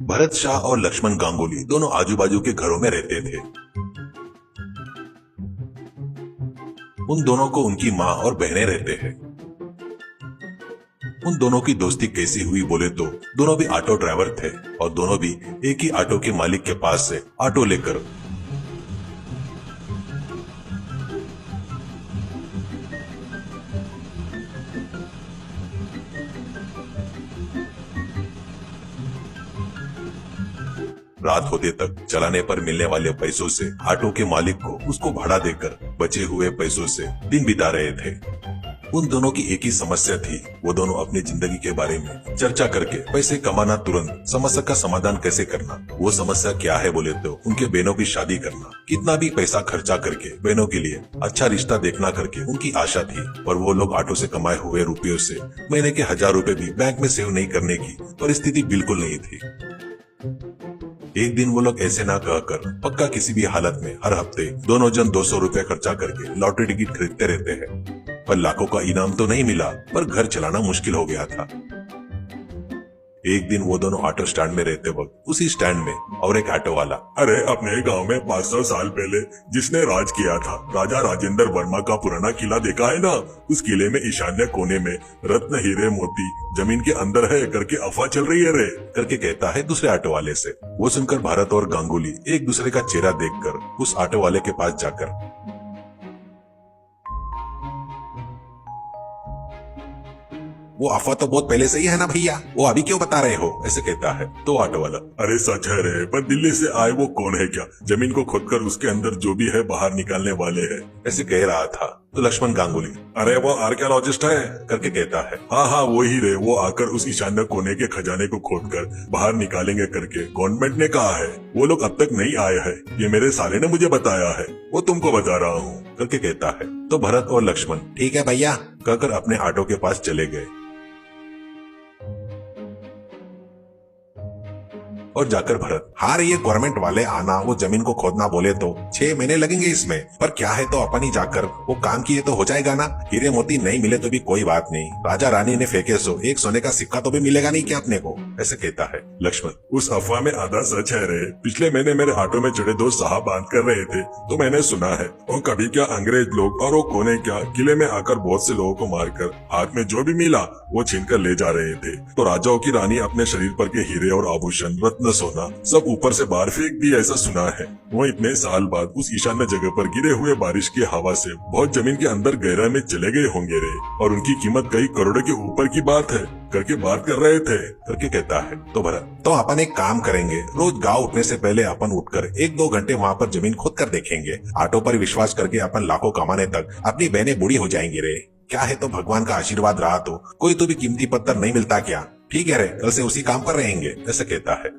भरत शाह और लक्ष्मण गांगुली दोनों आजू बाजू के घरों में रहते थे। उन दोनों को उनकी माँ और बहनें रहते हैं। उन दोनों की दोस्ती कैसी हुई बोले तो दोनों भी ऑटो ड्राइवर थे और दोनों भी एक ही ऑटो के मालिक के पास से ऑटो लेकर रात होते तक चलाने पर मिलने वाले पैसों से ऑटो के मालिक को उसको भाड़ा देकर बचे हुए पैसों से दिन बिता रहे थे। उन दोनों की एक ही समस्या थी, वो दोनों अपनी जिंदगी के बारे में चर्चा करके पैसे कमाना, तुरंत समस्या का समाधान कैसे करना। वो समस्या क्या है बोले तो उनके बहनों की शादी करना। कितना भी पैसा खर्चा करके बहनों के लिए अच्छा रिश्ता देखना करके उनकी आशा थी, पर वो लोग ऑटो से कमाए हुए रुपयों से महीने के 1000 रुपए भी बैंक में सेव नहीं करने की परिस्थिति बिल्कुल नहीं थी। एक दिन वो लोग ऐसे ना कहकर पक्का किसी भी हालत में हर हफ्ते दोनों जन 200 रुपए खर्चा करके लॉटरी टिकट खरीदते रहते हैं। पर लाखों का इनाम तो नहीं मिला, पर घर चलाना मुश्किल हो गया था। एक दिन वो दोनों ऑटो स्टैंड में रहते वक्त उसी स्टैंड में और एक ऑटो वाला, अरे अपने गांव में 500 साल पहले जिसने राज किया था, राजा राजेंद्र वर्मा का पुराना किला देखा है ना? उस किले में ईशान्य कोने में रत्न, हीरे, मोती जमीन के अंदर है करके अफवाह चल रही है रे, करके कहता है दूसरे ऑटो वाले से। वो सुनकर भारत और गांगुली एक दूसरे का चेहरा देखकर उस ऑटो वाले के पास जाकर, वो अफवाह तो बहुत पहले से ही है ना भैया, वो अभी क्यों बता रहे हो, ऐसे कहता है। तो ऑटो वाला, अरे सच है रे, पर दिल्ली से आए वो कौन है क्या? जमीन को खोदकर उसके अंदर जो भी है बाहर निकालने वाले हैं, ऐसे कह रहा था। तो लक्ष्मण गांगुली, अरे वो आर्कियोलॉजिस्ट है, करके कहता है। हाँ वही रे, वो आकर उस ईशान्य कोने के खजाने को खोदकर बाहर निकालेंगे करके गवर्नमेंट ने कहा है। वो लोग अब तक नहीं आए हैं, ये मेरे साले ने मुझे बताया है, वो तुमको बता रहा हूँ, करके कहता है। तो भरत और लक्ष्मण ठीक है भैया कहकर अपने ऑटो के पास चले गए और जाकर भरत, हाँ ये गवर्नमेंट वाले आना वो जमीन को खोदना बोले तो 6 महीने लगेंगे इसमें, पर क्या है तो अपन ही जाकर वो काम किए तो हो जाएगा ना। हीरे मोती नहीं मिले तो भी कोई बात नहीं, राजा रानी ने फेंके सो एक सोने का सिक्का तो भी मिलेगा नहीं क्या अपने को, ऐसे कहता है। लक्ष्मण, उस अफवाह में आधा सच है रे। पिछले महीने मेरे ऑटो में चढ़े 2 साहब बात कर रहे थे तो मैंने सुना है, और कभी क्या अंग्रेज लोग और वो कोने क्या किले में आकर बहुत से लोगों को मारकर हाथ में जो भी मिला वो छीन कर ले जा रहे थे। तो राजाओं की रानी अपने शरीर पर के हीरे और आभूषण, रत्न, सोना सब ऊपर से बाहर फेंक दी, ऐसा सुना है। वो इतने साल बाद उस ईशान्य जगह पर गिरे हुए बारिश की हवा से बहुत जमीन के अंदर गहरा में चले गए होंगे रे, और उनकी कीमत कई करोड़ों के ऊपर की बात है करके बात कर रहे थे, करके कहता है। तो भरत, तो अपन एक काम करेंगे, रोज गाँव उठने से पहले अपन उठकर 1-2 घंटे वहाँ पर जमीन खोद कर देखेंगे। ऑटो पर विश्वास करके अपन लाखों कमाने तक अपनी बहनें बूढ़ी हो जाएंगी रे। क्या है तो भगवान का आशीर्वाद रहा तो कोई तो भी कीमती पत्थर नहीं मिलता क्या? ठीक है रे, कल से उसी काम पर रहेंगे, ऐसे कहता है।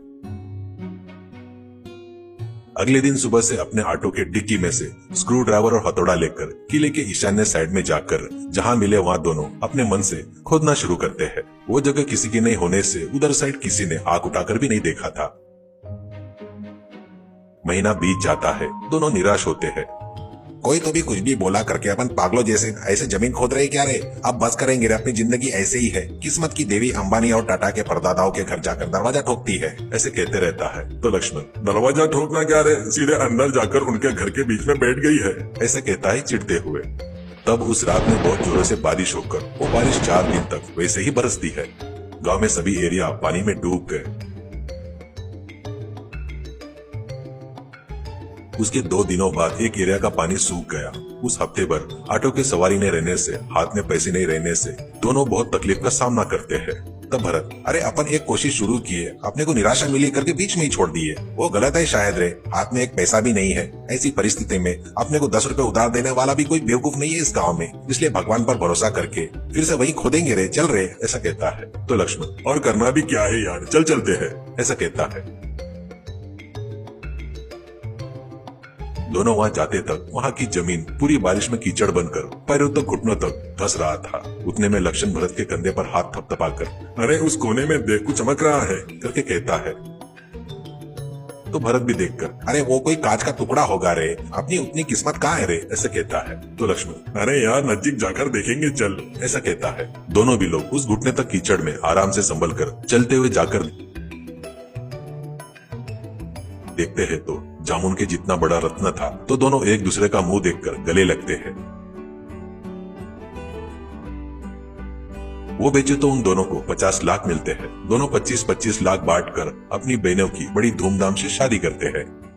अगले दिन सुबह से अपने ऑटो के डिक्की में से स्क्रू ड्राइवर और हथौड़ा लेकर किले के ईशान्य साइड में जाकर जहां मिले वहां दोनों अपने मन से खोदना शुरू करते हैं। वो जगह किसी की नहीं होने से उधर साइड किसी ने आंख उठाकर भी नहीं देखा था। महीना बीत जाता है, दोनों निराश होते हैं। कोई तो भी कुछ भी बोला करके अपन पागलों जैसे ऐसे जमीन खोद रहे क्या रे? अब बस करेंगे रे, अपनी जिंदगी ऐसे ही है। किस्मत की देवी अंबानी और टाटा के परदादाओं के घर जाकर दरवाजा ठोकती है, ऐसे कहते रहता है। तो लक्ष्मण, दरवाजा ठोकना क्या रे, सीधे अंदर जाकर उनके घर के बीच में बैठ गई है, ऐसे कहता है चिढ़ते हुए। तब उस रात में बहुत जोरों से बारिश होकर वो बारिश 4 दिन तक वैसे ही बरसती है। गाँव में सभी एरिया पानी में डूब गए। उसके 2 दिनों बाद एक एरिया का पानी सूख गया। उस हफ्ते भर ऑटो के सवारी नहीं रहने से, हाथ में पैसे नहीं रहने से दोनों बहुत तकलीफ का सामना करते हैं। तब भरत, अरे अपन एक कोशिश शुरू किए, अपने को निराशा मिली करके बीच में ही छोड़ दिए। वो गलत है शायद रे, हाथ में एक पैसा भी नहीं है। ऐसी परिस्थिति में अपने को 10 रुपए उधार देने वाला भी कोई बेवकूफ नहीं है इस गाँव में, इसलिए भगवान पर भरोसा करके फिर से वही खोदेंगे रे, चल रे, ऐसा कहता है। तो लक्ष्मण, और करना भी क्या है यार, चल चलते हैं, ऐसा कहता है। दोनों वहां जाते तक वहां की जमीन पूरी बारिश में कीचड़ बनकर पैरों तक घुटनों तक धंस रहा था। उतने में लक्ष्मण भरत के कंधे पर हाथ थपथपाकर, अरे उस कोने में देख कुछ चमक रहा है, करके कहता है। तो भरत भी देखकर, अरे वो कोई कांच का टुकड़ा होगा रे, अपनी उतनी किस्मत कहाँ है रे, ऐसे कहता है। तो लक्ष्मण, अरे यार नजदीक जाकर देखेंगे चल, ऐसा कहता है। दोनों भी लोग उस घुटने तक कीचड़ में आराम से संभल कर चलते हुए जाकर देखते हैं तो जामुन के जितना बड़ा रत्न था, तो दोनों एक दूसरे का मुंह देखकर गले लगते हैं। वो बेचे तो उन दोनों को 50 लाख मिलते हैं। दोनों 25-25 लाख बांटकर अपनी बहनों की बड़ी धूमधाम से शादी करते हैं।